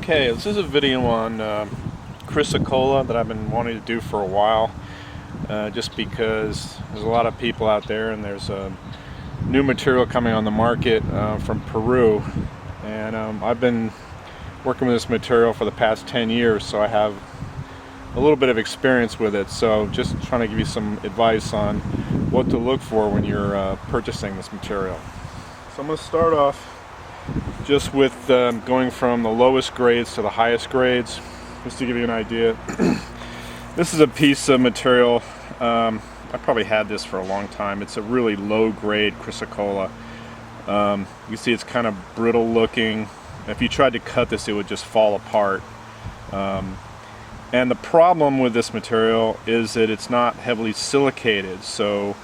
Okay, this is a video on Chrysocolla that I've been wanting to do for a while, just because there's a lot of people out there and there's a new material coming on the market from Peru, and I've been working with this material for the past 10 years, so I have a little bit of experience with it. So just trying to give you some advice on what to look for when you're purchasing this material. So I'm going to start off just with going from the lowest grades to the highest grades, just to give you an idea. This is a piece of material, I probably had this for a long time. It's a really low grade Chrysocolla. You see it's kind of brittle looking. If you tried to cut this, it would just fall apart. And the problem with this material is that it's not heavily silicated, so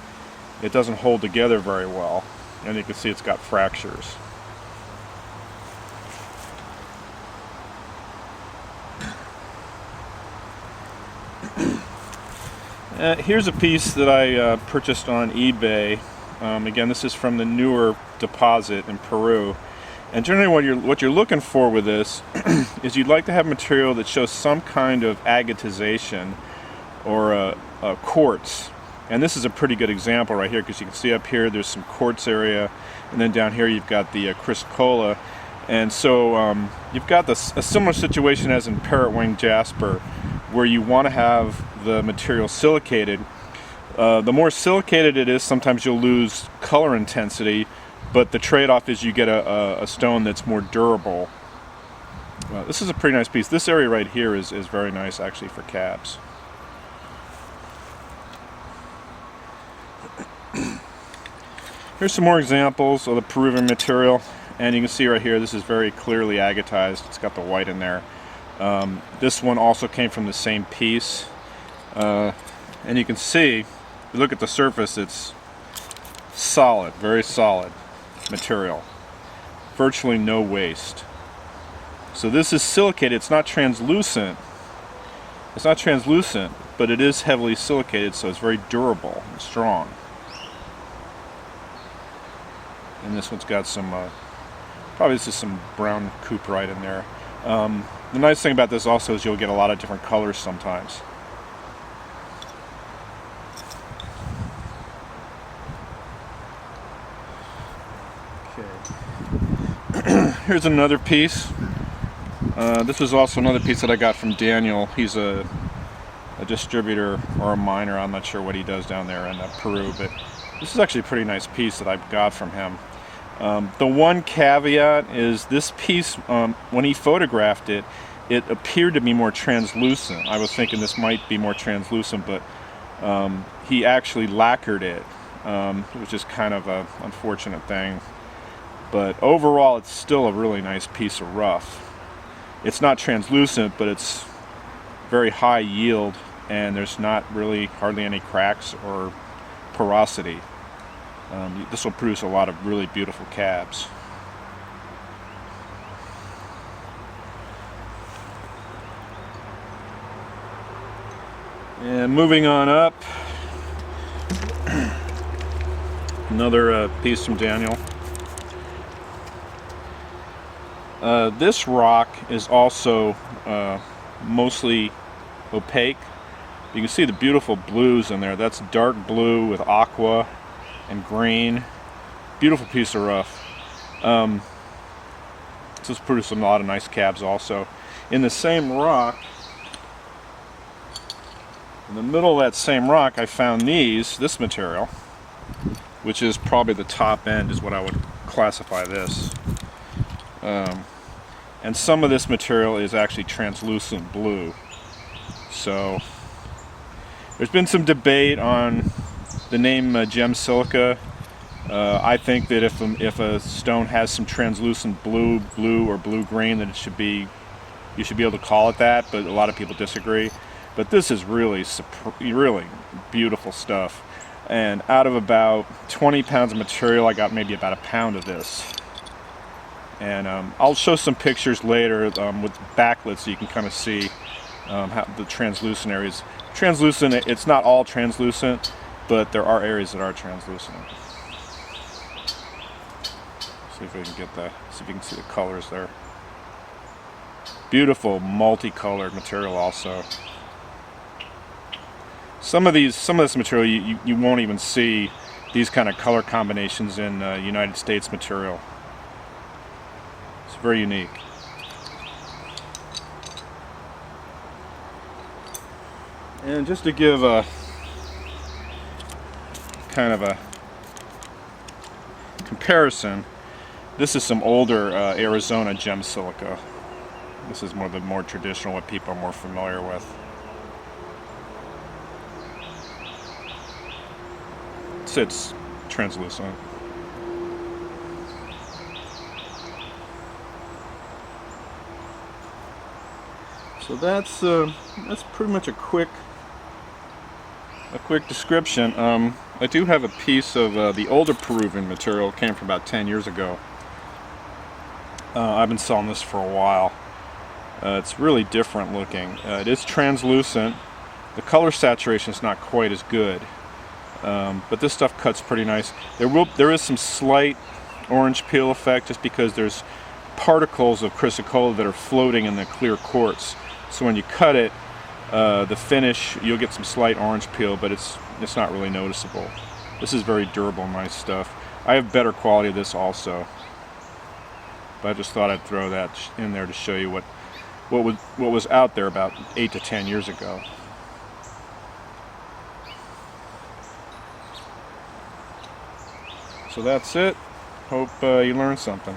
it doesn't hold together very well. And you can see it's got fractures. Here's a piece that I purchased on eBay. Again, this is from the newer deposit in Peru. And generally what you're looking for with this is you'd like to have material that shows some kind of agatization or a quartz. And this is a pretty good example right here, because you can see up here there's some quartz area, and then down here you've got the Chrysocolla. And so you've got a similar situation as in parrot wing jasper, where you want to have the material silicated. The more silicated it is, sometimes you'll lose color intensity, but the trade-off is you get a stone that's more durable. This is a pretty nice piece. This area right here is very nice actually for cabs. Here's some more examples of the Peruvian material, and you can see right here this is very clearly agatized. It's got the white in there. This one also came from the same piece, and you can see, if you look at the surface, it's solid, very solid material, virtually no waste. So this is silicated. It's not translucent, but it is heavily silicated, so it's very durable and strong. And this one's got some probably this is some brown cooperite in there. The nice thing about this also is you'll get a lot of different colors sometimes. Okay. Here's another piece. This is also another piece that I got from Daniel. He's a distributor or a miner. I'm not sure what he does down there in Peru, but this is actually a pretty nice piece that I got from him. The one caveat is this piece, when he photographed it, it appeared to be more translucent. I was thinking this might be more translucent, but he actually lacquered it, which is kind of an unfortunate thing. But overall, it's still a really nice piece of rough. It's not translucent, but it's very high yield, and there's not really hardly any cracks or porosity. This will produce a lot of really beautiful cabs. And moving on up, another piece from Daniel. This rock is also mostly opaque. You can see the beautiful blues in there. That's dark blue with aqua and green. Beautiful piece of rough. This has produced a lot of nice cabs also. In the same rock, in the middle of that same rock, I found this material, which is probably the top end is what I would classify this. And some of this material is actually translucent blue. So there's been some debate on the name gem silica. I think that if a stone has some translucent blue or blue-green, that you should be able to call it that. But a lot of people disagree. But this is really beautiful stuff. And out of about 20 pounds of material, I got maybe about a pound of this. And I'll show some pictures later with backlit, so you can kind of see how the translucent areas. Translucent, it's not all translucent, but there are areas that are translucent. See if we can get that. See if you can see the colors there. Beautiful multicolored material also. Some of this material you won't even see these kind of color combinations in United States material. It's very unique. And just to give a kind of a comparison, this is some older Arizona gem silica. This is the more traditional, what people are more familiar with. It's translucent. So that's pretty much a quick description. I do have a piece of the older Peruvian material. It came from about 10 years ago. I've been selling this for a while. It's really different looking. It is translucent. The color saturation is not quite as good, but this stuff cuts pretty nice. There is some slight orange peel effect just because there's particles of Chrysocolla that are floating in the clear quartz. So when you cut it, the finish, you'll get some slight orange peel, but it's not really noticeable. This is very durable, nice stuff. I have better quality of this also, but I just thought I'd throw that in there to show you what was out there about 8 to 10 years ago. So that's it. Hope you learned something.